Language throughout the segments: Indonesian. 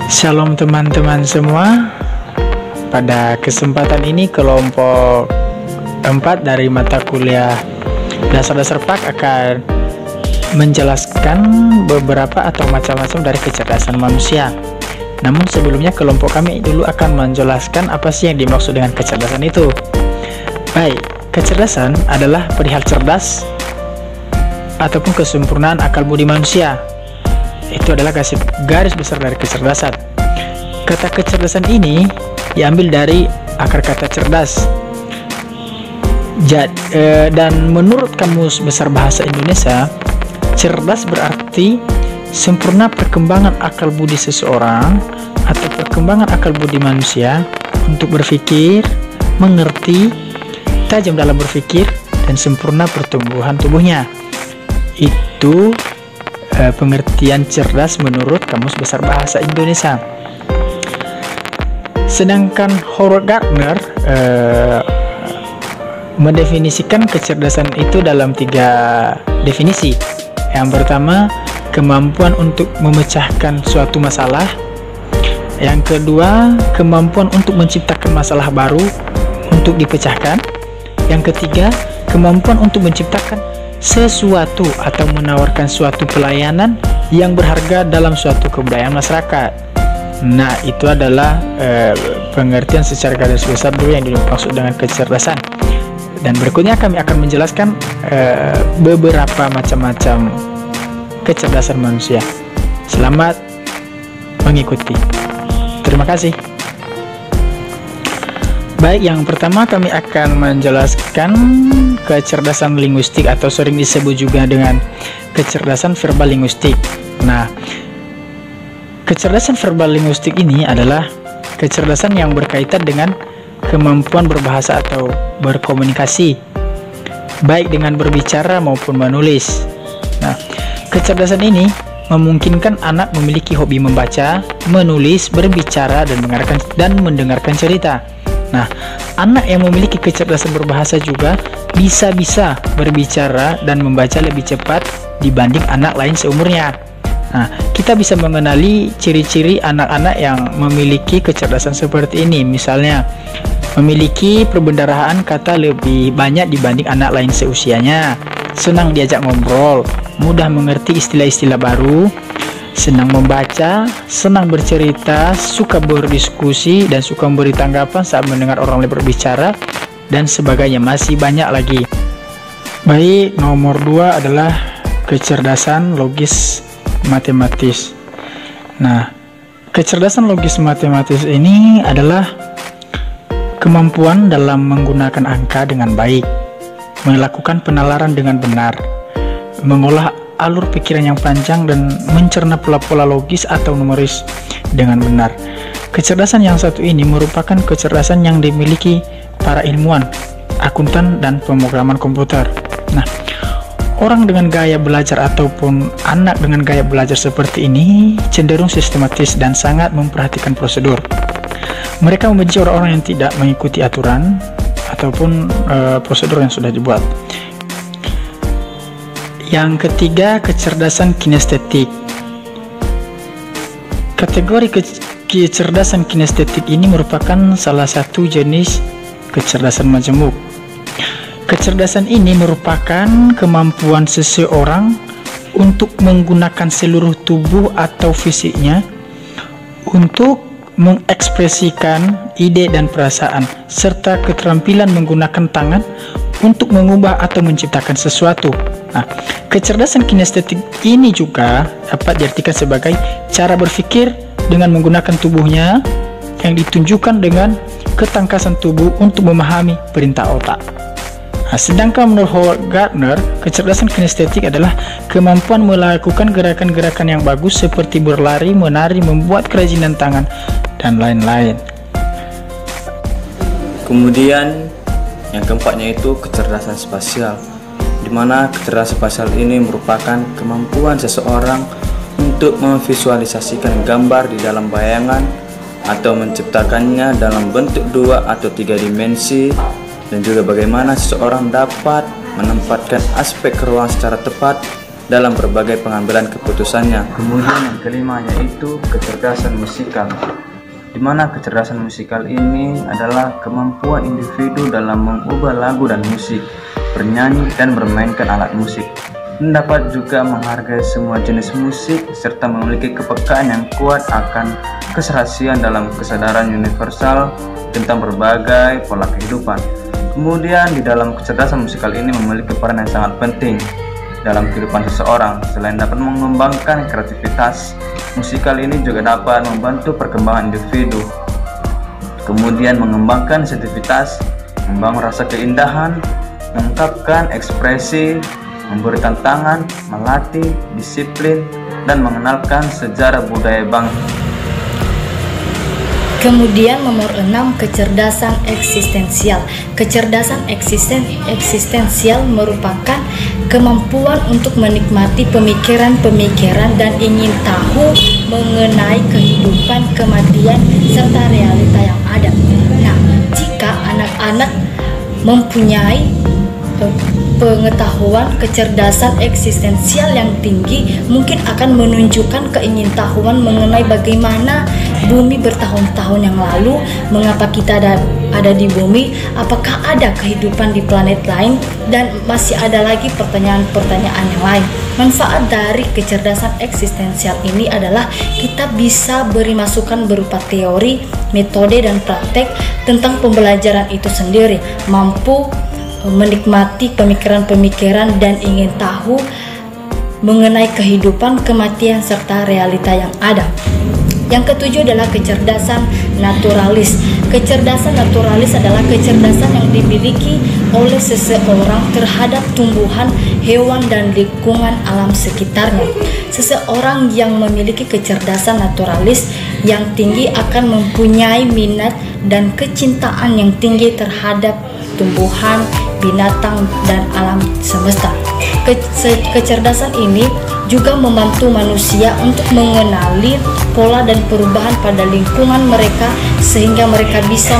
Shalom teman-teman semua. Pada kesempatan ini kelompok 4 dari mata kuliah dasar-dasar PAK akan menjelaskan beberapa atau macam-macam dari kecerdasan manusia. Namun sebelumnya kelompok kami dulu akan menjelaskan apa sih yang dimaksud dengan kecerdasan itu. Baik, kecerdasan adalah perihal cerdas ataupun kesempurnaan akal budi manusia. Itu adalah garis besar dari kecerdasan. Kata kecerdasan ini diambil dari akar kata cerdas. Dan menurut Kamus Besar Bahasa Indonesia, cerdas berarti sempurna perkembangan akal budi seseorang atau perkembangan akal budi manusia untuk berpikir, mengerti, tajam dalam berpikir, dan sempurna pertumbuhan tubuhnya. Itu pengertian cerdas menurut Kamus Besar Bahasa Indonesia. Sedangkan Howard Gardner mendefinisikan kecerdasan itu dalam 3 definisi. Yang pertama, kemampuan untuk memecahkan suatu masalah. Yang kedua, kemampuan untuk menciptakan masalah baru untuk dipecahkan. Yang ketiga, kemampuan untuk menciptakan sesuatu atau menawarkan suatu pelayanan yang berharga dalam suatu kebudayaan masyarakat. Nah, itu adalah pengertian secara garis besar dulu yang dimaksud dengan kecerdasan. Dan berikutnya kami akan menjelaskan beberapa macam-macam kecerdasan manusia. Selamat mengikuti. Terima kasih. Baik, yang pertama kami akan menjelaskan kecerdasan linguistik atau sering disebut juga dengan kecerdasan verbal linguistik. Nah, kecerdasan verbal linguistik ini adalah kecerdasan yang berkaitan dengan kemampuan berbahasa atau berkomunikasi, baik dengan berbicara maupun menulis. Nah, kecerdasan ini memungkinkan anak memiliki hobi membaca, menulis, berbicara, dan mendengarkan cerita. Nah, anak yang memiliki kecerdasan berbahasa juga bisa berbicara dan membaca lebih cepat dibanding anak lain seumurnya. Nah, kita bisa mengenali ciri-ciri anak-anak yang memiliki kecerdasan seperti ini. Misalnya, memiliki perbendaharaan kata lebih banyak dibanding anak lain seusianya, senang diajak ngobrol, mudah mengerti istilah-istilah baru, senang membaca, senang bercerita, suka berdiskusi, dan suka memberi tanggapan saat mendengar orang lain berbicara, dan sebagainya. Masih banyak lagi. Baik, nomor 2 adalah kecerdasan logis matematis. Nah, kecerdasan logis matematis ini adalah kemampuan dalam menggunakan angka dengan baik, melakukan penalaran dengan benar, mengolah alur pikiran yang panjang, dan mencerna pola-pola logis atau numeris dengan benar. Kecerdasan yang satu ini merupakan kecerdasan yang dimiliki para ilmuwan, akuntan, dan pemrograman komputer. Nah, orang dengan gaya belajar ataupun anak dengan gaya belajar seperti ini cenderung sistematis dan sangat memperhatikan prosedur. Mereka membenci orang-orang yang tidak mengikuti aturan ataupun prosedur yang sudah dibuat. Yang ketiga, kecerdasan kinestetik. Kategori kecerdasan kinestetik ini merupakan salah satu jenis kecerdasan majemuk. Kecerdasan ini merupakan kemampuan seseorang untuk menggunakan seluruh tubuh atau fisiknya untuk mengekspresikan ide dan perasaan, serta keterampilan menggunakan tangan untuk mengubah atau menciptakan sesuatu. Nah, kecerdasan kinestetik ini juga dapat diartikan sebagai cara berpikir dengan menggunakan tubuhnya yang ditunjukkan dengan ketangkasan tubuh untuk memahami perintah otak. Nah, sedangkan menurut Howard Gardner, kecerdasan kinestetik adalah kemampuan melakukan gerakan-gerakan yang bagus seperti berlari, menari, membuat kerajinan tangan, dan lain-lain. Kemudian yang keempatnya itu kecerdasan spasial, di mana kecerdasan spasial ini merupakan kemampuan seseorang untuk memvisualisasikan gambar di dalam bayangan atau menciptakannya dalam bentuk 2 atau 3 dimensi, dan juga bagaimana seseorang dapat menempatkan aspek ruang secara tepat dalam berbagai pengambilan keputusannya. Kemudian yang kelima yaitu kecerdasan musikal, di mana kecerdasan musikal ini adalah kemampuan individu dalam mengubah lagu dan musik, bernyanyi dan bermainkan alat musik, dan dapat juga menghargai semua jenis musik serta memiliki kepekaan yang kuat akan keserasian dalam kesadaran universal tentang berbagai pola kehidupan. Kemudian di dalam kecerdasan musikal ini memiliki peran yang sangat penting dalam kehidupan seseorang. Selain dapat mengembangkan kreativitas, musikal ini juga dapat membantu perkembangan individu, kemudian mengembangkan sensitivitas, membangun rasa keindahan, mengungkapkan ekspresi, memberi tantangan, melatih disiplin, dan mengenalkan sejarah budaya bangsa. Kemudian nomor 6, kecerdasan eksistensial. Kecerdasan eksistensial merupakan kemampuan untuk menikmati pemikiran-pemikiran dan ingin tahu mengenai kehidupan, kematian, serta realita yang ada. Nah, jika anak-anak mempunyai pengetahuan kecerdasan eksistensial yang tinggi, mungkin akan menunjukkan keingintahuan mengenai bagaimana bumi bertahun-tahun yang lalu, mengapa kita ada di bumi, apakah ada kehidupan di planet lain, dan masih ada lagi pertanyaan-pertanyaan yang lain. Manfaat dari kecerdasan eksistensial ini adalah kita bisa beri masukan berupa teori, metode, dan praktek tentang pembelajaran itu sendiri, mampu menikmati pemikiran-pemikiran dan ingin tahu mengenai kehidupan, kematian, serta realita yang ada. Yang ketujuh adalah kecerdasan naturalis. Kecerdasan naturalis adalah kecerdasan yang dimiliki oleh seseorang terhadap tumbuhan, hewan, dan lingkungan alam sekitarnya. Seseorang yang memiliki kecerdasan naturalis yang tinggi akan mempunyai minat dan kecintaan yang tinggi terhadap tumbuhan, binatang, dan alam semesta. Kecerdasan ini juga membantu manusia untuk mengenali pola dan perubahan pada lingkungan mereka sehingga mereka bisa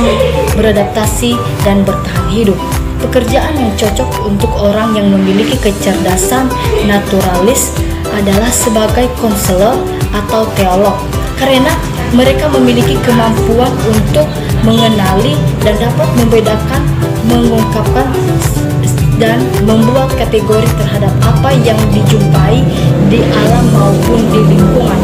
beradaptasi dan bertahan hidup. Pekerjaan yang cocok untuk orang yang memiliki kecerdasan naturalis adalah sebagai konselor atau teolog, karena mereka memiliki kemampuan untuk mengenali dan dapat membedakan, mengungkapkan, dan membuat kategori terhadap apa yang dijumpai di alam maupun di lingkungan.